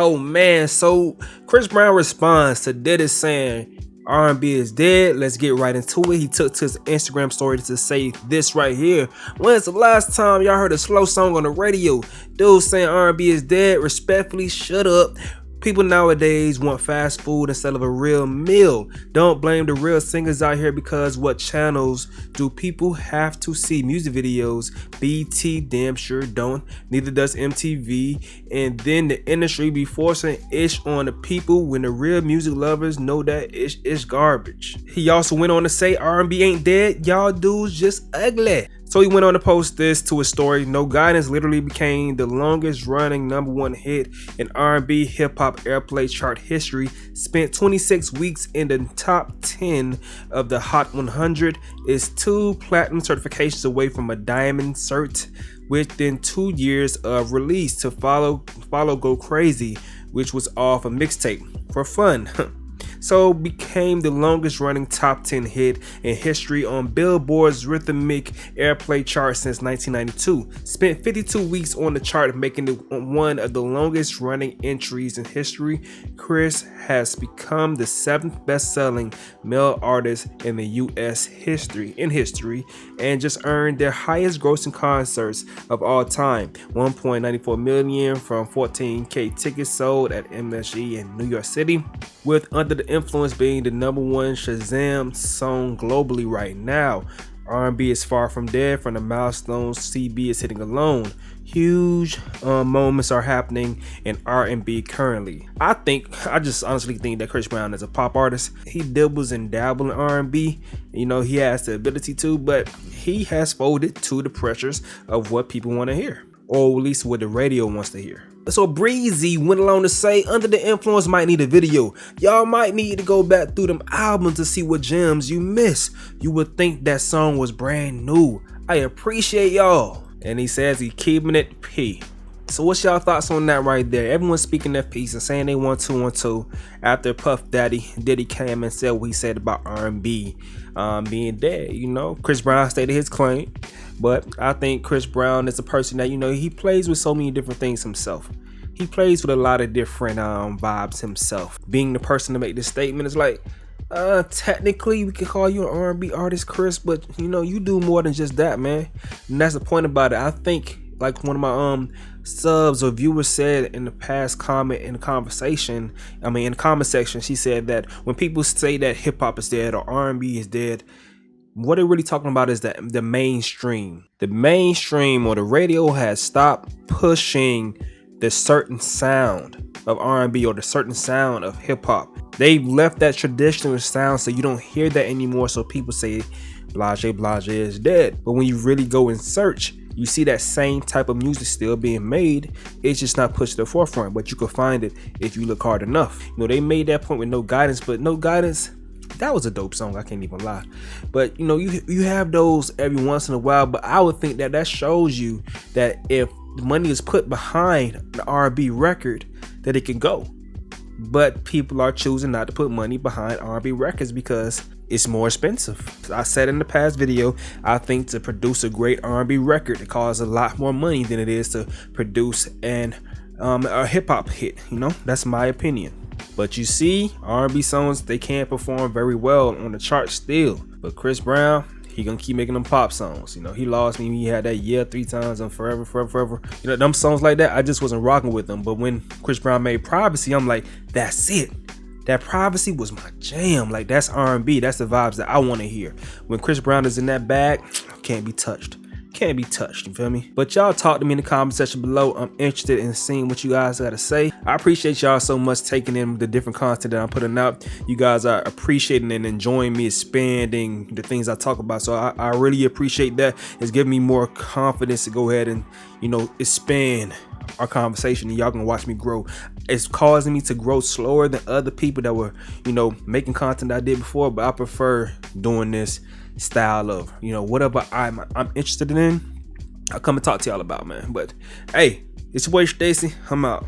Oh man, so Chris Brown responds to Diddy saying R&B is dead. Let's get right into it. He took to his Instagram story to say this right here. When's the last time y'all heard a slow song on the radio? Dude saying R&B is dead. Respectfully, shut up. People nowadays want fast food instead of a real meal. Don't blame the real singers out here, because what channels do people have to see music videos? BT damn sure don't. Neither does MTV. And then the industry be forcing ish on the people when the real music lovers know that ish is garbage. He also went on to say R&B ain't dead. Y'all dudes just ugly. So he went on to post this to his story. No Guidance literally became the longest running #1 hit in R&B hip hop airplay chart history. Spent 26 weeks in the top 10 of the Hot 100. Is 2 platinum certifications away from a diamond cert within 2 years of release. To follow Go Crazy, which was off a mixtape for fun. So became the longest running top 10 hit in history on Billboard's rhythmic airplay chart since 1992. Spent 52 weeks on the chart, making it one of the longest running entries in history. Chris has become the 7th best-selling male artist in the US history, and just earned their highest grossing concerts of all time. 1.94 million from 14K tickets sold at MSG in New York City, with Under the Influence being the #1 Shazam song globally right now. R&B is far from dead. From the milestones CB is hitting alone. Huge moments are happening in R&B currently. I just honestly think that Chris Brown is a pop artist. He dabbles and dabbles in R&B. You know, he has the ability to, but he has folded to the pressures of what people want to hear, or at least what the radio wants to hear. So Breezy went along to say Under the Influence might need a video. Y'all might need to go back through them albums to see what gems you missed. You would think that song was brand new. I appreciate y'all. And he says he keeping it P. So what's y'all thoughts on that right there? Everyone's speaking their piece and saying they want 212 after Puff Diddy came and said what he said about R&B being dead. You know, Chris Brown stated his claim, but I think Chris Brown is a person that, you know, he plays with so many different things himself. He plays with a lot of different vibes himself. Being the person to make this statement is like, technically we can call you an R&B artist, Chris, but you know, you do more than just that, man. And that's the point about it. I think, like one of my subs or viewers said in the past comment in the conversation, in the comment section, she said that when people say that hip hop is dead or R&B is dead, what they're really talking about is that the mainstream or the radio has stopped pushing the certain sound of R&B or the certain sound of hip hop. They've left that traditional sound, so you don't hear that anymore. So people say blase is dead, but when you really go and search, you see that same type of music still being made. It's just not pushed to the forefront, but you can find it if you look hard enough. You know, they made that point with No Guidance, but No Guidance, that was a dope song, I can't even lie. But you know, you have those every once in a while, but I would think that shows you that if the money is put behind the R&B record, that it can go. But people are choosing not to put money behind R&B records because it's more expensive. I said in the past video, I think to produce a great R&B record, it costs a lot more money than it is to produce a hip hop hit. You know, that's my opinion. But you see, R&B songs, they can't perform very well on the chart still. But Chris Brown, he gonna keep making them pop songs. You know, he lost me. He had that Yeah 3 times and forever. You know, them songs like that, I just wasn't rocking with them. But when Chris Brown made Privacy, I'm like, that's it. That Privacy was my jam. Like, that's R&B. That's the vibes that I want to hear. When Chris Brown is in that bag, can't be touched. You feel me? But y'all talk to me in the comment section below. I'm interested in seeing what you guys got to say. I appreciate y'all so much taking in the different content that I'm putting out. You guys are appreciating and enjoying me expanding the things I talk about. So I really appreciate that. It's giving me more confidence to go ahead and, you know, expand our conversation, and y'all can watch me grow. It's causing me to grow slower than other people that were, you know, making content I did before, but I prefer doing this style of, you know, whatever I'm interested in, I'll come and talk to y'all about, man. But hey, it's your boy Stacy. I'm out.